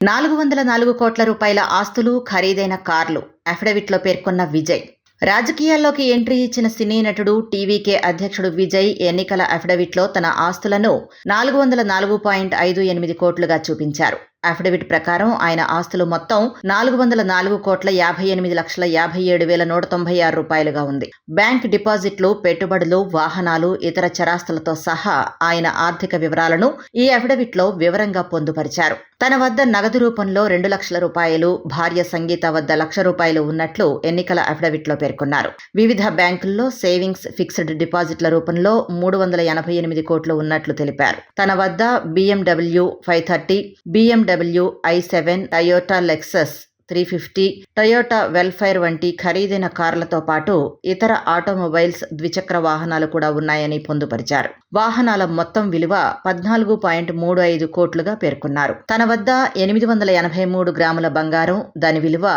404 కోట్ల రూపాయల ఆస్తులు, ఖరీదైన కార్లు అఫిడవిట్లో పేర్కొన్న విజయ్. రాజకీయాల్లోకి ఎంట్రీ ఇచ్చిన సినీ నటుడు, టీవీకే అధ్యక్షుడు విజయ్ ఎన్నికల అఫిడవిట్లో తన ఆస్తులను 404.58 కోట్లుగా చూపించారు. అఫిడవిట్ ప్రకారం ఆయన ఆస్తులు మొత్తం 404,58,57,196 రూపాయలుగా ఉంది. బ్యాంక్ డిపాజిట్లు, పెట్టుబడులు, వాహనాలు, ఇతర చరాస్తులతో సహా ఆయన ఆర్థిక వివరాలను ఈ అఫిడవిట్లో వివరంగా పొందుపరిచారు. తన వద్ద నగదు రూపంలో 2 లక్షల రూపాయలు, భార్య సంగీత వద్ద రూపాయలు ఉన్నట్లు ఎన్నికల అఫిడవిట్లో పేర్కొన్నారు. వివిధ బ్యాంకుల్లో సేవింగ్స్, ఫిక్స్డ్ డిపాజిట్ల రూపంలో 388 కోట్లు ఉన్నట్లు తెలిపారు. తన వద్ద BMW 530, BMW i7, Toyota Lexus 350, Toyota welfare వంటి ఖరీదైన కార్లతో పాటు ఇతర ఆటోమొబైల్స్, ద్విచక్ర వాహనాలు కూడా ఉన్నాయని పొందుపరిచారు. వాహనాల మొత్తం విలువ 14.35 కోట్లుగా పేర్కొన్నారు. తన వద్ద 883 గ్రాముల బంగారం, దాని విలువ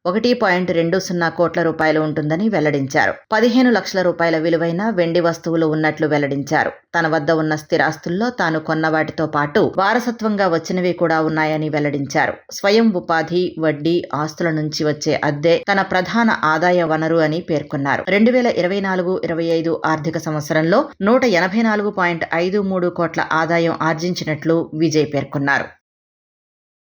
1.20 కోట్ల రూపాయలు ఉంటుందని వెల్లడించారు. 15 లక్షల రూపాయల విలువైన వెండి వస్తువులు ఉన్నట్లు వెల్లడించారు. తన వద్ద ఉన్న స్థిరాస్తుల్లో తాను కొన్న వాటితో పాటు వారసత్వంగా వచ్చినవి కూడా ఉన్నాయని వెల్లడించారు. స్వయం ఉపాధి, వడ్డీ, ఆస్తుల నుంచి వచ్చే అద్దె తన ప్రధాన ఆదాయ వనరు అని పేర్కొన్నారు. 2024-25 ఆర్థిక సంవత్సరంలో 184.53 కోట్ల ఆదాయం ఆర్జించినట్లు విజయ్ పేర్కొన్నారు.